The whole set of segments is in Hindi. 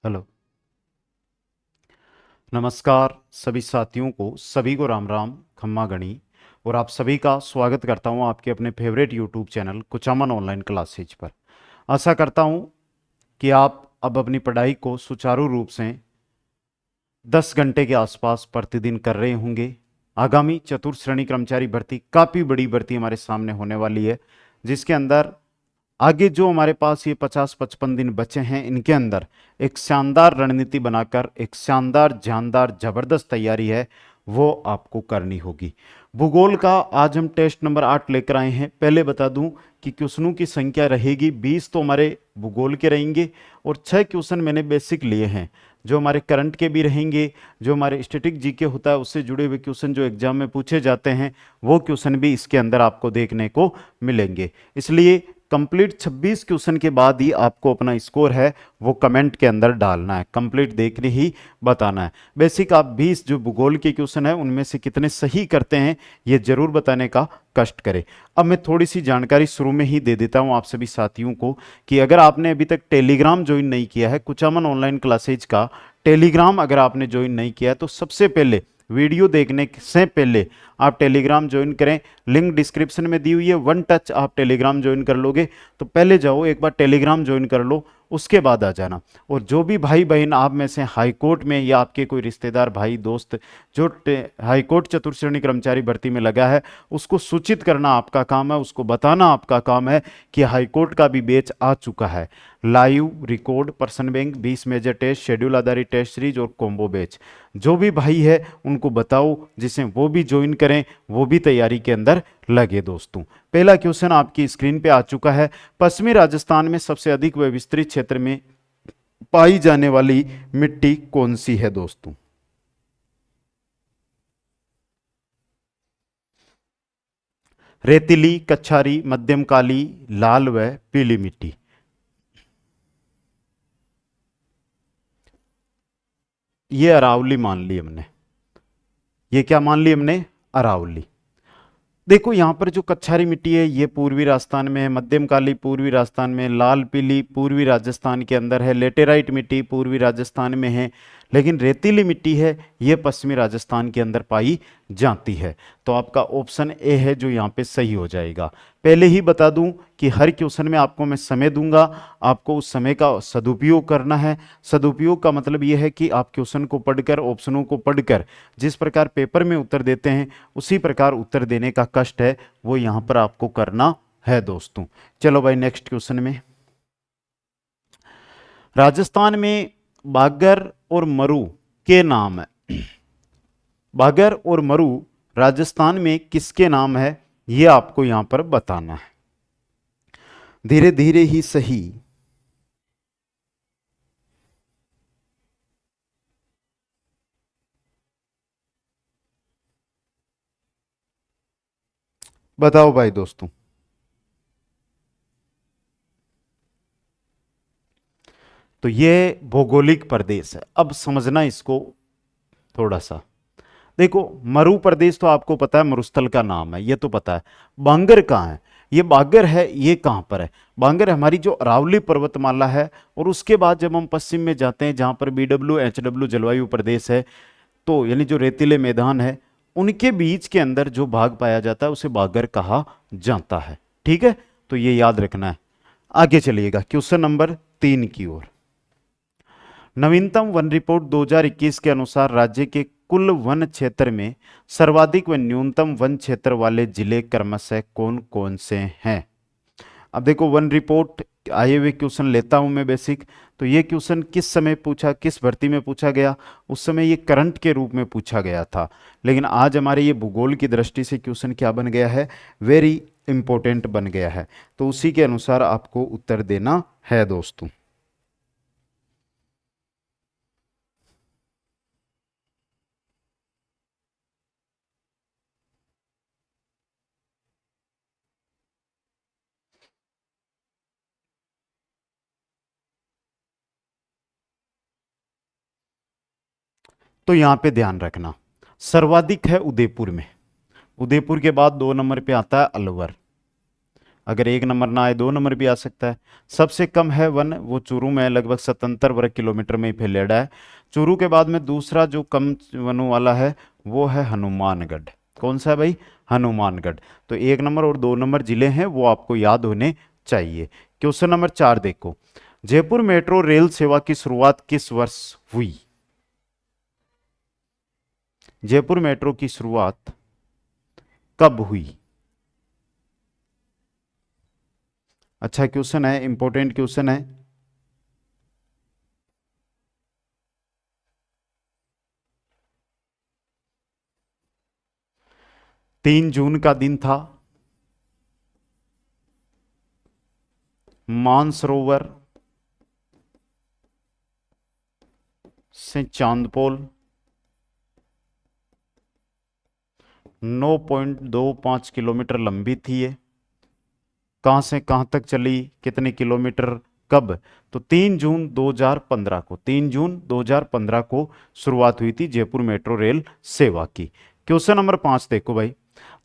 हेलो। नमस्कार सभी साथियों को, सभी को राम राम, खम्मा गणी। और आप सभी का स्वागत करता हूं आपके अपने favourite YouTube channel Kuchaman online classes पर। आशा करता हूं कि आप अब अपनी पढ़ाई को सुचारू रूप से 10 घंटे के आसपास प्रतिदिन कर रहे होंगे। आगामी चतुर्थ श्रेणी कर्मचारी भर्ती काफ़ी बड़ी भर्ती हमारे सामने होने वाली है, जिसके अंदर आगे जो हमारे पास ये 50-55 दिन बचे हैं, इनके अंदर एक शानदार रणनीति बनाकर एक शानदार जानदार जबरदस्त तैयारी है, वो आपको करनी होगी। भूगोल का आज हम टेस्ट नंबर 8 लेकर आए हैं। पहले बता दूं कि क्वेश्चनों की संख्या रहेगी 20, तो हमारे भूगोल के रहेंगे और 6 क्वेश्चन मैंने बेसिक लिए हैं, जो हमारे करंट के भी रहेंगे, जो हमारे स्टैटिक जीके होता है उससे जुड़े हुए क्वेश्चन जो एग्जाम में पूछे जाते हैं, वो क्वेश्चन भी इसके अंदर आपको देखने को मिलेंगे। इसलिए कंप्लीट 26 क्वेश्चन के बाद ही आपको अपना स्कोर है वो कमेंट के अंदर डालना है, कंप्लीट देख के ही बताना है। बेसिक आप 20 जो भूगोल के क्वेश्चन है उनमें से कितने सही करते हैं ये जरूर बताने का कष्ट करें। अब मैं थोड़ी सी जानकारी शुरू में ही दे देता हूं आप सभी साथियों को कि अगर आपने अभी तक टेलीग्राम ज्वाइन नहीं किया है, कुचामन ऑनलाइन क्लासेज का टेलीग्राम अगर आपने ज्वाइन नहीं किया है, तो सबसे पहले वीडियो देखने से पहले आप टेलीग्राम ज्वाइन करें। लिंक डिस्क्रिप्शन में दी हुई है, वन टच आप टेलीग्राम ज्वाइन कर लोगे। तो पहले जाओ एक बार टेलीग्राम ज्वाइन कर लो, उसके बाद आ जाना। और जो भी भाई बहन आप में से हाई कोर्ट में या आपके कोई रिश्तेदार भाई दोस्त जो हाई कोर्ट चतुर्थ श्रेणी कर्मचारी भर्ती में लगा है, उसको सूचित करना आपका काम है, उसको बताना आपका काम है कि हाई कोर्ट का भी बैच आ चुका है। Live record, person bank, 20 major test, schedule आधारित टेस्ट सीरीज और कॉम्बो बैच। जो भी भाई है उनको बताओ जिसे वो भी ज्वाइन करें, वो भी तैयारी के अंदर लगे। दोस्तों पहला क्वेश्चन आपकी स्क्रीन पे आ चुका है। पश्चिमी राजस्थान में सबसे अधिक व विस्तृत क्षेत्र में पाई जाने वाली मिट्टी कौन सी है दोस्तों? रेतीली, कच्छारी, मध्यम काली, लाल व पीली मिट्टी। ये अरावली मान ली हमने। ये क्या मान ली हमने? अरावली। देखो यहां पर जो कच्छारी मिट्टी है ये पूर्वी राजस्थान में है, मध्यम काली पूर्वी राजस्थान में, लाल पीली पूर्वी राजस्थान के अंदर है, लेटेराइट मिट्टी पूर्वी राजस्थान में है, लेकिन रेतीली मिट्टी है ये पश्चिमी राजस्थान के अंदर पाई जाती है। तो आपका ऑप्शन ए है जो यहाँ पे सही हो जाएगा। पहले ही बता दूं कि हर क्वेश्चन में आपको मैं समय दूंगा, आपको उस समय का सदुपयोग करना है। सदुपयोग का मतलब यह है कि आप क्वेश्चन को पढ़कर, ऑप्शनों को पढ़कर जिस प्रकार पेपर में उत्तर देते हैं उसी प्रकार उत्तर देने का कष्ट है वो यहां पर आपको करना है दोस्तों। चलो भाई नेक्स्ट क्वेश्चन में। राजस्थान में बागर और मरु के नाम है। बागर और मरु राजस्थान में किसके नाम है ये आपको यहां पर बताना है। धीरे धीरे ही सही। बताओ भाई दोस्तों। तो ये भौगोलिक प्रदेश है, अब समझना इसको थोड़ा सा। देखो मरु प्रदेश तो आपको पता है मरुस्थल का नाम है, ये तो पता है। बांगर कहाँ है? ये बागर है, ये कहाँ पर है? बांगर हमारी जो अरावली पर्वतमाला है, और उसके बाद जब हम पश्चिम में जाते हैं जहाँ पर BWHW जलवायु प्रदेश है, तो यानी जो रेतीले मैदान है उनके बीच के अंदर जो भाग पाया जाता है उसे बागर कहा जाता है। ठीक है, तो ये याद रखना है। आगे चलिएगा क्वेश्चन नंबर 3 की ओर। नवीनतम वन रिपोर्ट 2021 के अनुसार राज्य के कुल वन क्षेत्र में सर्वाधिक व न्यूनतम वन क्षेत्र वाले जिले क्रमशः कौन कौन से हैं? अब देखो वन रिपोर्ट आए हुए क्वेश्चन लेता हूं मैं बेसिक। तो ये क्वेश्चन किस समय पूछा, किस भर्ती में पूछा गया? उस समय ये करंट के रूप में पूछा गया था, लेकिन आज हमारे ये भूगोल की दृष्टि से क्वेश्चन क्या बन गया है? वेरी इंपॉर्टेंट बन गया है। तो उसी के अनुसार आपको उत्तर देना है दोस्तों। तो यहां पे ध्यान रखना, सर्वाधिक है उदयपुर में। उदयपुर के बाद 2 नंबर पे आता है अलवर। अगर 1 नंबर ना आए 2 नंबर भी आ सकता है। सबसे कम है वन, वो चूरू में है, लगभग 77 वर्ग किलोमीटर में ही फैलेड़ा है। चूरू के बाद में दूसरा जो कम वनों वाला है वो है हनुमानगढ़। कौन सा है भाई? हनुमानगढ़। तो 1 नंबर और 2 नंबर जिले हैं वो आपको याद होने चाहिए। क्वेश्चन नंबर 4 देखो, जयपुर मेट्रो रेल सेवा की शुरुआत किस वर्ष हुई? जयपुर मेट्रो की शुरुआत कब हुई? अच्छा क्वेश्चन है, इंपॉर्टेंट क्वेश्चन है। 3 जून का दिन था। मानसरोवर से चांदपोल 9.25 किलोमीटर लंबी थी ये। कहां से कहां तक चली, कितने किलोमीटर, कब? तो 3 जून 2015 को, 3 जून 2015 को शुरुआत हुई थी जयपुर मेट्रो रेल सेवा की। क्वेश्चन नंबर 5 देखो भाई,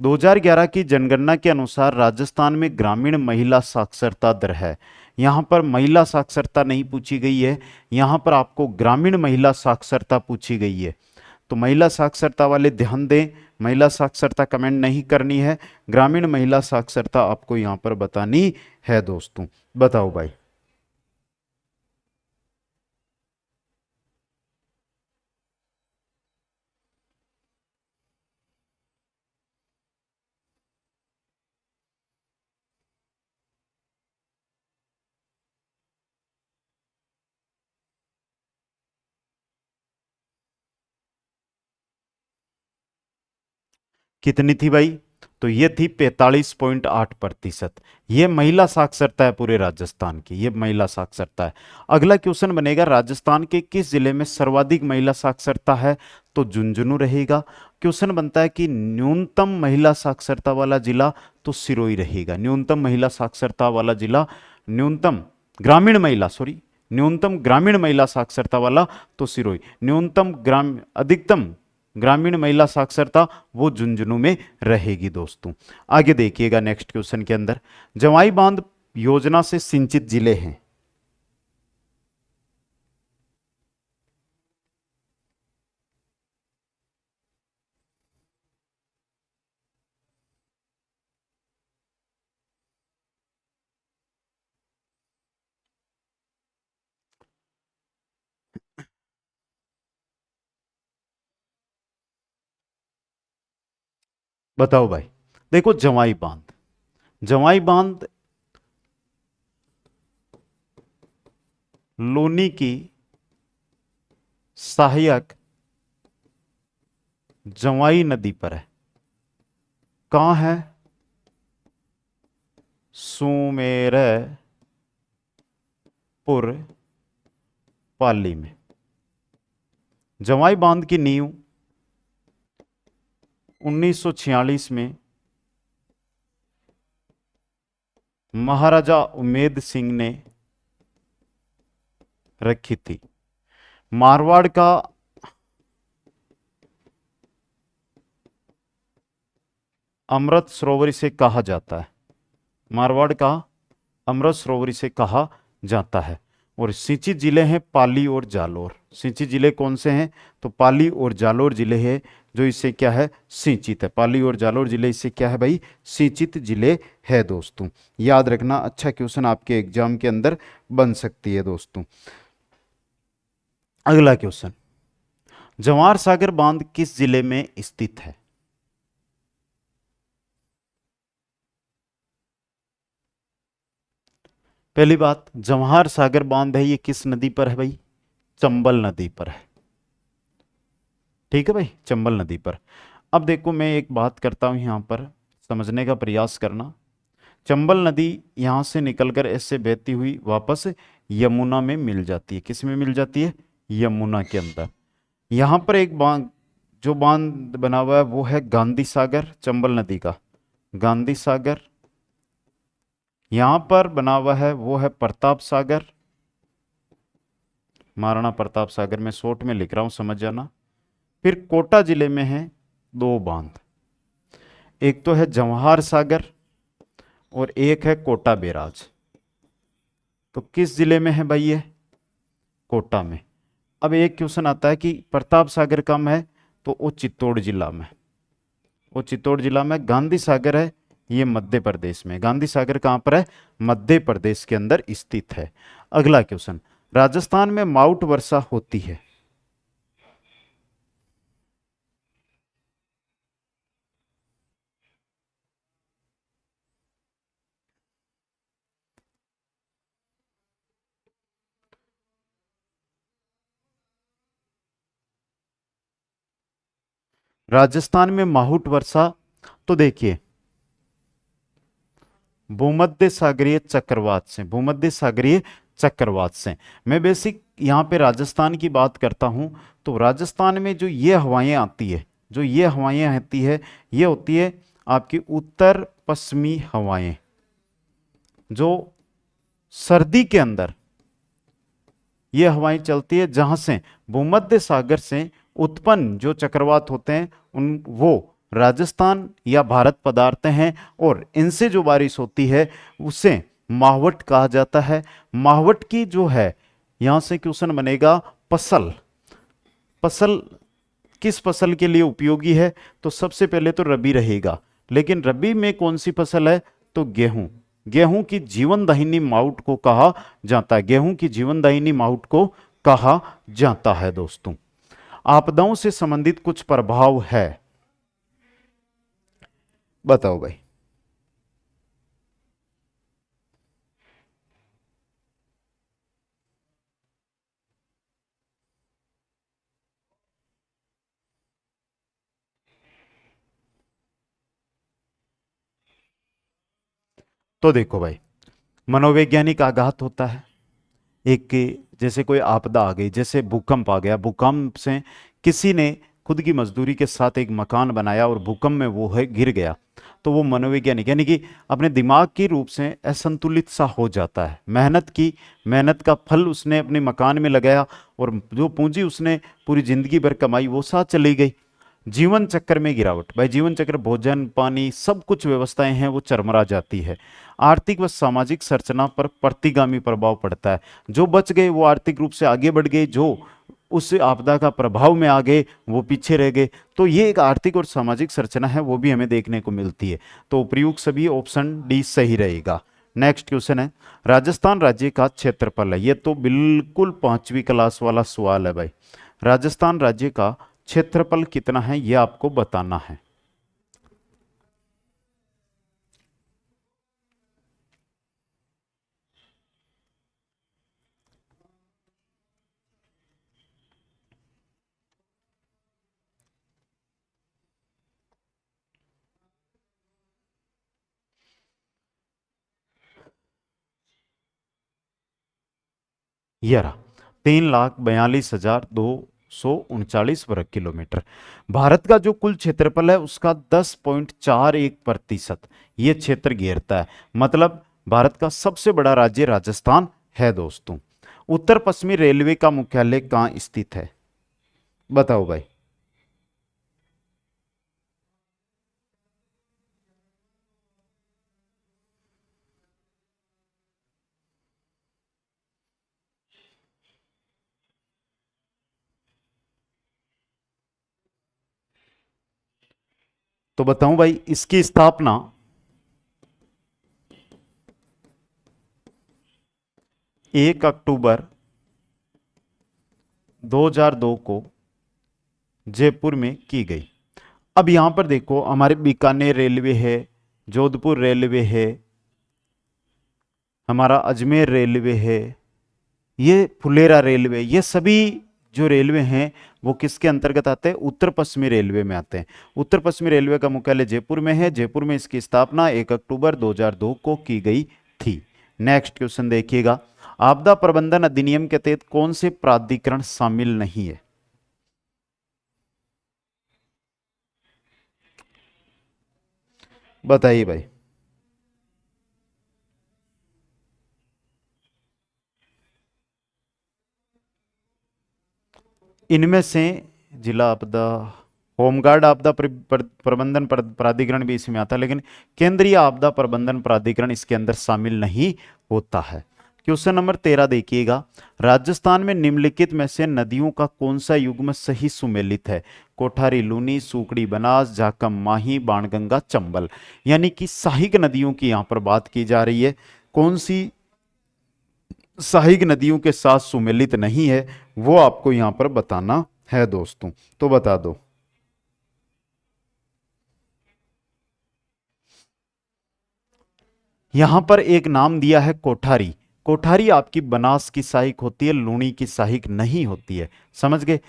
2011 की जनगणना के अनुसार राजस्थान में ग्रामीण महिला साक्षरता दर है। यहां पर महिला साक्षरता नहीं पूछी गई है, यहां पर आपको ग्रामीण महिला साक्षरता पूछी गई है। तो महिला साक्षरता वाले ध्यान दें, महिला साक्षरता कमेंट नहीं करनी है, ग्रामीण महिला साक्षरता आपको यहां पर बतानी है दोस्तों। बताओ भाई। कितनी थी भाई? तो ये थी 45.8%। ये महिला साक्षरता है पूरे राजस्थान की, ये महिला साक्षरता है। अगला क्वेश्चन बनेगा, राजस्थान के किस जिले में सर्वाधिक महिला साक्षरता है? तो झुंझुनू रहेगा। क्वेश्चन बनता है कि न्यूनतम महिला साक्षरता वाला जिला, तो सिरोही रहेगा। न्यूनतम महिला साक्षरता वाला जिला, न्यूनतम ग्रामीण महिला, सॉरी, न्यूनतम ग्रामीण महिला साक्षरता वाला तो सिरोही। न्यूनतम ग्राम अधिकतम ग्रामीण महिला साक्षरता वो झुंझुनू में रहेगी दोस्तों। आगे देखिएगा नेक्स्ट क्वेश्चन के अंदर, जवाई बांध योजना से सिंचित जिले हैं। बताओ भाई। देखो जवाई बांध, जवाई बांध लोनी की सहायक जवाई नदी पर है। कहां है? सुमेरपुर पाली में। जवाई बांध की नींव 1946 में महाराजा उमेद सिंह ने रखी थी। मारवाड़ का अमृत सरोवर इसे कहा जाता है। मारवाड़ का अमृत सरोवर इसे कहा जाता है। और सिंचित जिले हैं पाली और जालोर। सिंचित जिले कौन से हैं? तो पाली और जालोर जिले हैं जो इसे क्या है, सिंचित है। पाली और जालोर जिले इससे क्या है भाई, सिंचित जिले है दोस्तों। याद रखना, अच्छा क्वेश्चन आपके एग्जाम के अंदर बन सकती है दोस्तों। अगला क्वेश्चन, जवाहर सागर बांध किस जिले में स्थित है? पहली बात, जवाहर सागर बांध है ये किस नदी पर है भाई? चंबल नदी पर है। ठीक है भाई, चंबल नदी पर। अब देखो मैं एक बात करता हूं यहां पर, समझने का प्रयास करना। चंबल नदी यहां से निकलकर ऐसे बहती हुई वापस यमुना में मिल जाती है। किस में मिल जाती है? यमुना के अंदर। यहां पर एक बांध, जो बांध बना हुआ है वो है गांधी सागर, चंबल नदी का गांधी सागर। यहां पर बना हुआ है वो है प्रताप सागर, महाराणा प्रताप सागर। में शॉर्ट में लिख रहा हूं, समझ जाना। फिर कोटा जिले में है 2 बांध, एक तो है जवाहर सागर और एक है कोटा बैराज। तो किस जिले में है भाई ये? कोटा में। अब एक क्वेश्चन आता है कि प्रताप सागर कम है, तो वो चित्तौड़ जिला में। वो चित्तौड़ जिला में। गांधी सागर है, ये मध्य प्रदेश में। गांधी सागर कहां पर है? मध्य प्रदेश के अंदर स्थित है। अगला क्वेश्चन, राजस्थान में माउंट वर्षा होती है। राजस्थान में माउंट वर्षा, तो देखिए भूमध्य सागरीय चक्रवात से, भूमध्य सागरीय चक्रवात से। मैं बेसिक यहाँ पे राजस्थान की बात करता हूँ, तो राजस्थान में जो ये हवाएं आती है, जो ये हवाएं आती है, ये होती है आपकी उत्तर पश्चिमी हवाएं, जो सर्दी के अंदर ये हवाएं चलती है, जहां से भूमध्य सागर से उत्पन्न जो चक्रवात होते हैं उन वो राजस्थान या भारत पधारते हैं, और इनसे जो बारिश होती है उसे मावट कहा जाता है। मावट की जो है, यहां से क्वेश्चन बनेगा फसल। फसल किस फसल के लिए उपयोगी है? तो सबसे पहले तो रबी रहेगा, लेकिन रबी में कौन सी फसल है? तो गेहूं। गेहूं की जीवनदायिनी माउट को कहा जाता है, गेहूं की जीवनदायिनी माउट को कहा जाता है दोस्तों। आपदाओं से संबंधित कुछ प्रभाव है, बताओ भाई। तो देखो भाई, मनोवैज्ञानिक आघात होता है एक के, जैसे कोई आपदा आ गई, जैसे भूकंप आ गया, भूकंप से किसी ने खुद की मजदूरी के साथ एक मकान बनाया और भूकंप में वो है गिर गया, तो वो मनोवैज्ञानिक यानी कि अपने दिमाग की रूप से असंतुलित सा हो जाता है। मेहनत की, मेहनत का फल उसने अपने मकान में लगाया, और जो पूंजी उसने पूरी जिंदगी भर कमाई वो साथ चली गई। जीवन चक्र में गिरावट, भाई जीवन चक्र, भोजन पानी सब कुछ व्यवस्थाएं हैं वो चरमरा जाती है। आर्थिक व सामाजिक संरचना पर प्रतिगामी प्रभाव पड़ता है। जो बच गए वो आर्थिक रूप से आगे बढ़ गए, जो उस आपदा का प्रभाव में आ गए वो पीछे रह गए। तो ये एक आर्थिक और सामाजिक संरचना है, वो भी हमें देखने को मिलती है। तो उपयुक्त सभी ऑप्शन डी सही रहेगा। नेक्स्ट क्वेश्चन है, राजस्थान राज्य का क्षेत्रफल है। ये तो बिल्कुल पांचवी क्लास वाला सवाल है भाई। राजस्थान राज्य का क्षेत्रफल कितना है यह आपको बताना है। ये रहा, 3,42,239 वर्ग किलोमीटर। भारत का जो कुल क्षेत्रफल है उसका 10.41% ये क्षेत्र घेरता है। मतलब भारत का सबसे बड़ा राज्य राजस्थान है दोस्तों। उत्तर पश्चिमी रेलवे का मुख्यालय कहाँ स्थित है? बताओ भाई। तो बताऊं भाई, इसकी स्थापना 1 अक्टूबर 2002 को जयपुर में की गई। अब यहां पर देखो, हमारे बीकानेर रेलवे है, जोधपुर रेलवे है, हमारा अजमेर रेलवे है, ये फुलेरा रेलवे, ये सभी जो रेलवे हैं वो किसके अंतर्गत आते हैं? उत्तर पश्चिमी रेलवे में आते हैं। उत्तर पश्चिमी रेलवे का मुख्यालय जयपुर में है। जयपुर में इसकी स्थापना 1 अक्टूबर 2002 को की गई थी। नेक्स्ट क्वेश्चन देखिएगा, आपदा प्रबंधन अधिनियम के तहत कौन से प्राधिकरण शामिल नहीं है? बताइए भाई। इनमें से जिला आपदा, होमगार्ड आपदा प्रबंधन प्राधिकरण भी इसमें आता है, लेकिन केंद्रीय आपदा प्रबंधन प्राधिकरण इसके अंदर शामिल नहीं होता है। क्वेश्चन नंबर 13 देखिएगा, राजस्थान में निम्नलिखित में से नदियों का कौन सा युग्म सही सुमेलित है? कोठारी, लूनी, सूकड़ी, बनास, जाकम, माही, बाणगंगा, चंबल। यानी कि सहायक नदियों की यहां पर बात की जा रही है। कौन सी सहायक नदियों के साथ सुमेलित नहीं है वो आपको यहां पर बताना है दोस्तों, तो बता दो। यहां पर एक नाम दिया है कोठारी। कोठारी आपकी बनास की सहायक होती है, लूणी की सहायक नहीं होती है, समझ गए?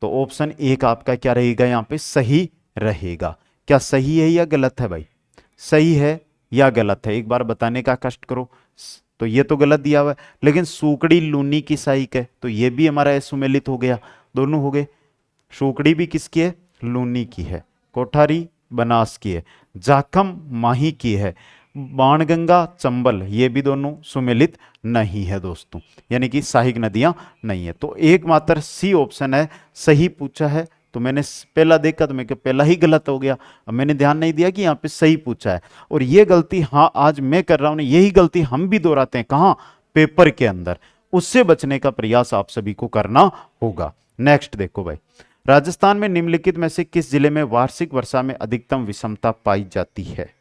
तो ऑप्शन एक आपका क्या रहेगा यहां पे? सही रहेगा। क्या सही है या गलत है भाई? सही है या गलत है एक बार बताने का कष्ट करो। तो ये तो गलत दिया हुआ है, लेकिन सूकड़ी लूनी की सहायक है, तो ये भी हमारा सुमेलित हो गया, दोनों हो गए। सूकड़ी भी किसकी है? लूनी की है। कोठारी बनास की है। जाखम माही की है। बाणगंगा चंबल ये भी दोनों सुमेलित नहीं है दोस्तों, यानी कि सहायक नदियां नहीं है। तो एकमात्र सी ऑप्शन है सही पूछा है। तो मैंने पहला देखा तो मैं पहला ही गलत हो गया, अब मैंने ध्यान नहीं दिया कि यहाँ पे सही पूछा है। और ये गलती हाँ आज मैं कर रहा हूं, यही गलती हम भी दोहराते हैं कहाँ? पेपर के अंदर। उससे बचने का प्रयास आप सभी को करना होगा। नेक्स्ट देखो भाई, राजस्थान में निम्नलिखित में से किस जिले में वार्षिक वर्षा में अधिकतम विषमता पाई जाती है?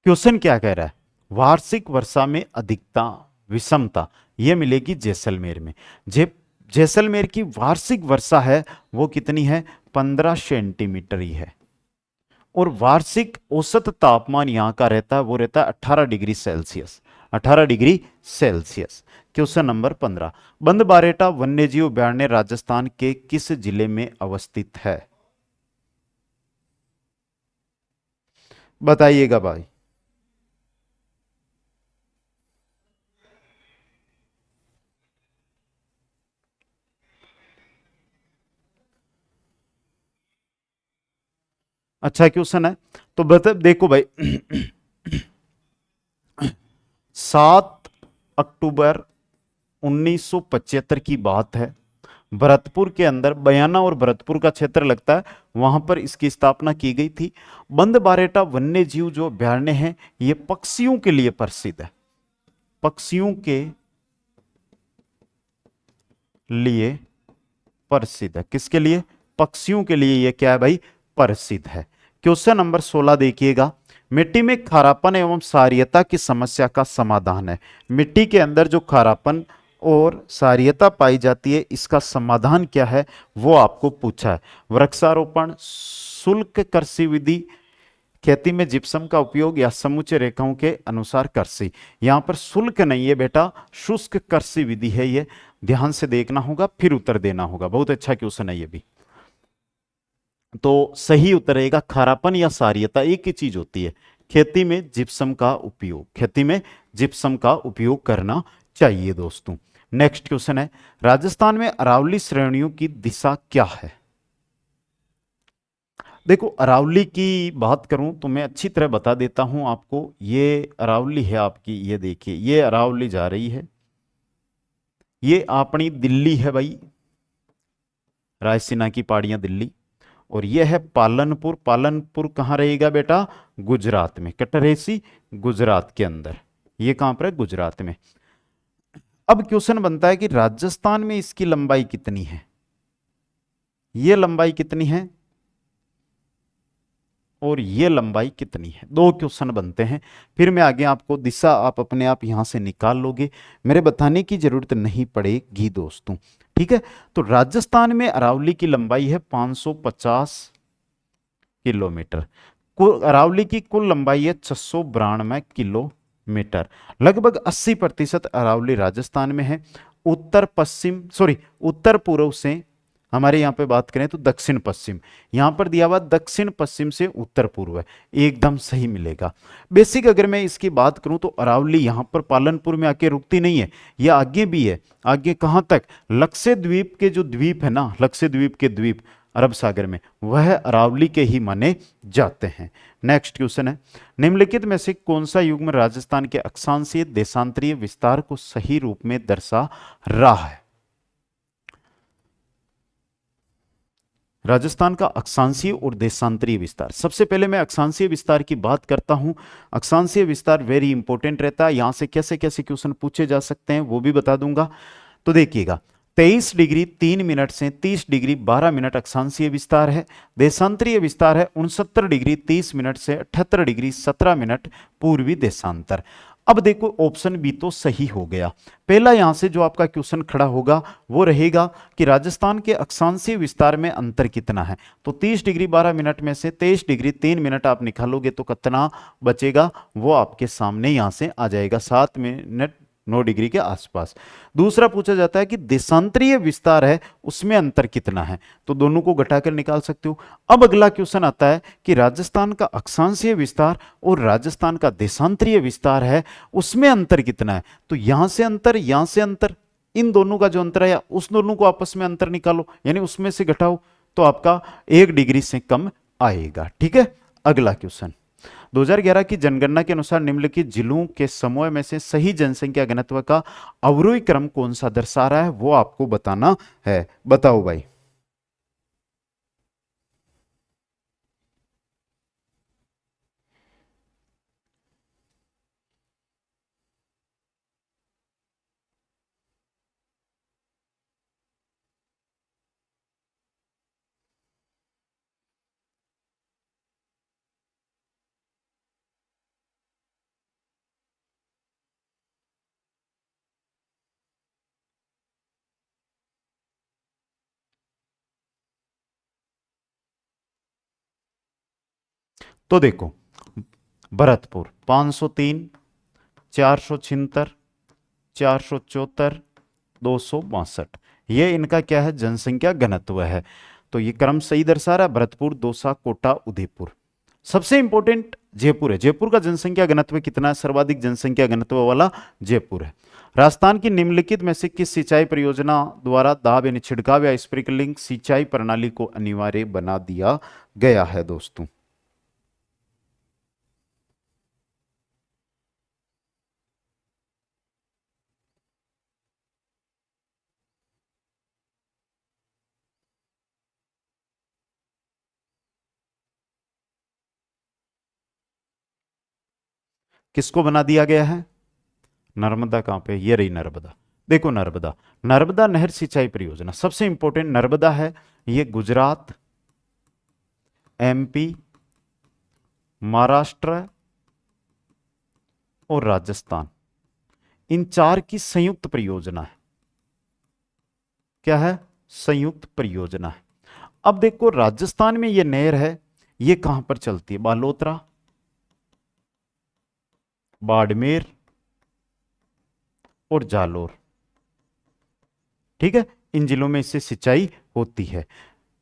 क्वेश्चन क्या कह रहा है? वार्षिक वर्षा में अधिकता विषमता यह मिलेगी जैसलमेर में। जे जैसलमेर की वार्षिक वर्षा है वो कितनी है? 15 सेंटीमीटर ही है। और वार्षिक औसत तापमान यहां का रहता है वो रहता है 18 degree Celsius. 18 degree Celsius. Question number 15, बंद बारेटा वन्यजीव अभयारण्य राजस्थान के किस जिले में अवस्थित है? बताइएगा भाई। अच्छा क्वेश्चन है, तो बता देखो भाई 7 अक्टूबर 1975 की बात है। भरतपुर के अंदर बयाना और भरतपुर का क्षेत्र लगता है, वहां पर इसकी स्थापना की गई थी। बंद बारेटा वन्य जीव जो अभयारण्य है ये पक्षियों के लिए प्रसिद्ध है। पक्षियों के लिए प्रसिद्ध है। किसके लिए? पक्षियों के लिए ये क्या है भाई? प्रसिद्ध है। क्वेश्चन नंबर 16 देखिएगा, मिट्टी में खारापन एवं क्षारीयता की समस्या का समाधान है। मिट्टी के अंदर जो खारापन और क्षारीयता पाई जाती है इसका समाधान क्या है वो आपको पूछा है। वृक्षारोपण, शुष्क कृषि विधि, खेती में जिप्सम का उपयोग या समूचे रेखाओं के अनुसार कृषि। यहां पर शुल्क नहीं है बेटा, शुष्क कृषि विधि है ये, ध्यान से देखना होगा फिर उत्तर देना होगा। बहुत अच्छा क्वेश्चन है ये भी। तो सही उत्तर रहेगा खारापन या क्षारीयता एक ही चीज होती है। खेती में जिप्सम का उपयोग, खेती में जिप्सम का उपयोग करना चाहिए दोस्तों। नेक्स्ट क्वेश्चन है, राजस्थान में अरावली श्रेणियों की दिशा क्या है? देखो अरावली की बात करूं तो मैं अच्छी तरह बता देता हूं आपको। ये अरावली है आपकी, ये देखिए ये अरावली जा रही है, ये अपनी दिल्ली है भाई, रायसीना की पहाड़ियां दिल्ली। और ये है पालनपुर। पालनपुर कहाँ रहेगा बेटा? गुजरात में, कटरेसी गुजरात के अंदर। ये कहां पर है? गुजरात में। अब क्वेश्चन बनता है कि राजस्थान में इसकी लंबाई कितनी है? ये लंबाई कितनी है और ये लंबाई कितनी है? दो क्वेश्चन बनते हैं, फिर मैं आगे आपको दिशा आप अपने आप यहां से निकाल लोगे, मेरे बताने की जरूरत नहीं पड़ेगी दोस्तों। ठीक है, तो राजस्थान में अरावली की लंबाई है 550 किलोमीटर। अरावली की कुल लंबाई है 692 किलोमीटर। लगभग 80% अरावली राजस्थान में है। उत्तर पश्चिम सॉरी उत्तर पूर्व से हमारे यहाँ पे बात करें तो दक्षिण पश्चिम, यहाँ पर दिया हुआ दक्षिण पश्चिम से उत्तर पूर्व है, एकदम सही मिलेगा। बेसिक अगर मैं इसकी बात करूं तो अरावली यहाँ पर पालनपुर में आके रुकती नहीं है, ये आगे भी है। आगे कहाँ तक? लक्षद्वीप के जो द्वीप है ना, लक्षद्वीप के द्वीप अरब सागर में, वह अरावली के ही माने जाते हैं। नेक्स्ट क्वेश्चन है, निम्नलिखित में से कौन सा युग्म राजस्थान के अक्षांशीय देशांतरीय विस्तार को सही रूप में दर्शा रहा है? राजस्थान का अक्षांशीय और देशांतरीय विस्तार, सबसे पहले मैं अक्षांशीय विस्तार की बात करता हूं। अक्षांशीय विस्तार वेरी इंपॉर्टेंट रहता है, यहां से कैसे कैसे क्वेश्चन पूछे जा सकते हैं वो भी बता दूंगा। तो देखिएगा, 23 डिग्री 3 मिनट से 30 डिग्री 12 मिनट अक्षांशीय विस्तार है। देशांतरीय विस्तार है 69 डिग्री 30 मिनट से 78 डिग्री 17 मिनट पूर्वी देशांतर। अब देखो ऑप्शन बी तो सही हो गया। पहला यहां से जो आपका क्वेश्चन खड़ा होगा वो रहेगा कि राजस्थान के अक्षांशीय विस्तार में अंतर कितना है। तो 30 डिग्री 12 मिनट में से 23 डिग्री 3 मिनट आप निकालोगे तो कितना बचेगा, वो आपके सामने यहां से आ जाएगा, 7 मिनट 9 डिग्री के आसपास। दूसरा पूछा जाता है कि देशांतरीय विस्तार है उसमें अंतर कितना है, तो दोनों को घटाकर निकाल सकते हो। अब अगला क्वेश्चन आता है कि राजस्थान का अक्षांशीय विस्तार और राजस्थान का देशांतरीय विस्तार है उसमें अंतर कितना है, तो यहां से अंतर, यहां से अंतर, इन दोनों का जो अंतर है उस दोनों को आपस में अंतर निकालो, यानी उसमें से घटाओ तो आपका 1 डिग्री से कम आएगा। ठीक है, अगला क्वेश्चन, 2011 की जनगणना के अनुसार निम्नलिखित जिलों के समूह में से सही जनसंख्या घनत्व का अवरोही क्रम कौन सा दर्शा रहा है, वो आपको बताना है। बताओ भाई। तो देखो, भरतपुर 503, 476, 474, 262, ये इनका क्या है, जनसंख्या घनत्व है। तो ये क्रम सही दर्शा रहा है, भरतपुर, दौसा, कोटा, उदयपुर। सबसे इंपॉर्टेंट जयपुर है। जयपुर का जनसंख्या घनत्व कितना है? सर्वाधिक जनसंख्या घनत्व वाला जयपुर है। राजस्थान की निम्नलिखित में से किस सिंचाई परियोजना द्वारा दाब यानी छिड़काव या स्प्रिंकलिंग सिंचाई प्रणाली को अनिवार्य बना दिया गया है दोस्तों? किसको बना दिया गया है? नर्मदा कहां पे? ये रही नर्मदा। देखो नर्मदा, नर्मदा नहर सिंचाई परियोजना सबसे इंपॉर्टेंट नर्मदा है, ये गुजरात, एमपी, महाराष्ट्र और राजस्थान, इन चार की संयुक्त परियोजना है। क्या है? संयुक्त परियोजना है। अब देखो राजस्थान में ये नहर है, ये कहां पर चलती है? बालोतरा, बाड़मेर और जालोर। ठीक है, इन जिलों में इससे सिंचाई होती है।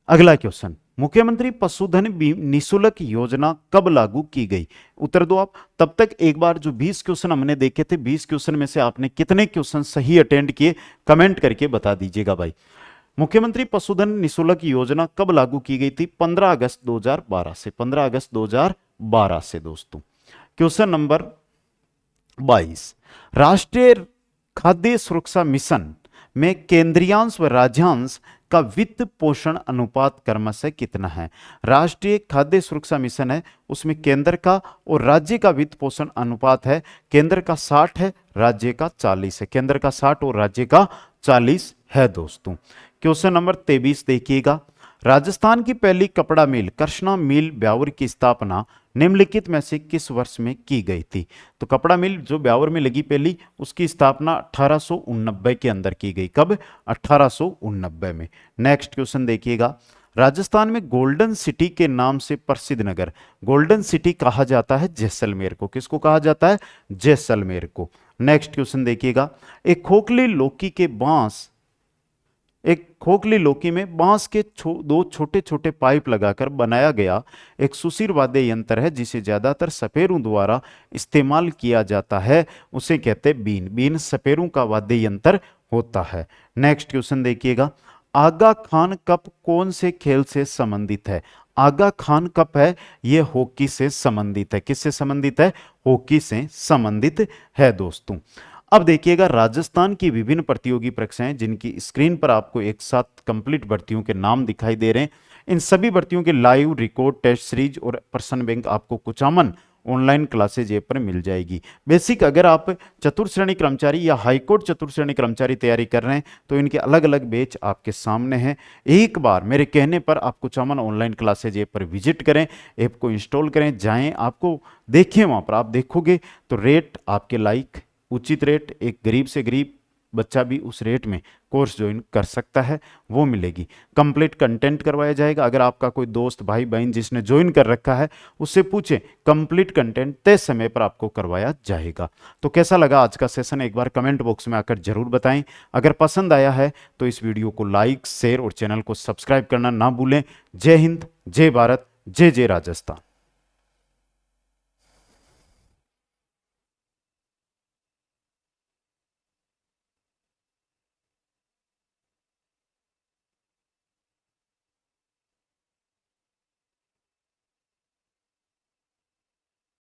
अगला क्वेश्चन, मुख्यमंत्री पशुधन निशुल्क योजना कब लागू की गई? उत्तर दो आप। तब तक एक बार जो 20 क्वेश्चन हमने देखे थे, 20 क्वेश्चन में से आपने कितने क्वेश्चन सही अटेंड किए, कमेंट करके बता दीजिएगा भाई। मुख्यमंत्री पशुधन निशुल्क योजना कब लागू की गई थी? 15 अगस्त 2012 से, 15 अगस्त 2012 से दोस्तों। क्वेश्चन नंबर 22, राष्ट्रीय खाद्य सुरक्षा मिशन में केंद्रीयांश व राज्यांश का वित्त पोषण अनुपात क्रमशः कितना है? राष्ट्रीय खाद्य सुरक्षा मिशन है, उसमें केंद्र का और राज्य का वित्त पोषण अनुपात है, केंद्र का 60 है, राज्य का 40 है। केंद्र का 60 और राज्य का 40 है दोस्तों। क्वेश्चन नंबर 23 देखिएगा, राजस्थान की पहली कपड़ा मिल कृष्णा मिल ब्यावर की स्थापना निम्नलिखित में से किस वर्ष में की गई थी? तो कपड़ा मिल जो ब्यावर में लगी पहली, उसकी स्थापना 1889 के अंदर की गई। कब? 1889 में। नेक्स्ट क्वेश्चन देखिएगा, राजस्थान में गोल्डन सिटी के नाम से प्रसिद्ध नगर, गोल्डन सिटी कहा जाता है जैसलमेर को। किसको कहा जाता है? जैसलमेर को। नेक्स्ट क्वेश्चन देखिएगा, एक खोखली लौकी के बांस एक खोखली लोकी में बांस के दो छोटे छोटे पाइप लगाकर बनाया गया एक सुशीर वाद्य यंत्र है जिसे ज्यादातर सपेरों द्वारा इस्तेमाल किया जाता है, उसे कहते हैं बीन। बीन सपेरों का वाद्य यंत्र होता है। नेक्स्ट क्वेश्चन देखिएगा, आगा खान कप कौन से खेल से संबंधित है? आगा खान कप है ये हॉकी से संबंधित है। किससे संबंधित है? हॉकी से संबंधित है दोस्तों। अब देखिएगा, राजस्थान की विभिन्न प्रतियोगी परीक्षाएं जिनकी स्क्रीन पर आपको एक साथ कंप्लीट भर्तियों के नाम दिखाई दे रहे हैं, इन सभी भर्तियों के लाइव रिकॉर्ड टेस्ट सीरीज और प्रश्न बैंक आपको कुचामन ऑनलाइन क्लासेज ऐप पर मिल जाएगी। बेसिक अगर आप चतुर्थ श्रेणी कर्मचारी या हाईकोर्ट चतुर्थ श्रेणी कर्मचारी तैयारी कर रहे हैं तो इनके अलग अलग बैच आपके सामने हैं। एक बार मेरे कहने पर आप कुचामन ऑनलाइन क्लासेज ऐप पर विजिट करें, ऐप को इंस्टॉल करें, जाएं, आपको देखें, वहां पर आप देखोगे तो रेट आपके लाइक उचित रेट, एक गरीब से गरीब बच्चा भी उस रेट में कोर्स ज्वाइन कर सकता है, वो मिलेगी। कंप्लीट कंटेंट करवाया जाएगा। अगर आपका कोई दोस्त भाई बहन जिसने ज्वाइन कर रखा है उससे पूछें, कंप्लीट कंटेंट तय समय पर आपको करवाया जाएगा। तो कैसा लगा आज का सेशन, एक बार कमेंट बॉक्स में आकर जरूर बताएं। अगर पसंद आया है तो इस वीडियो को लाइक शेयर और चैनल को सब्सक्राइब करना ना भूलें। जय हिंद, जय भारत, जय जय राजस्थान।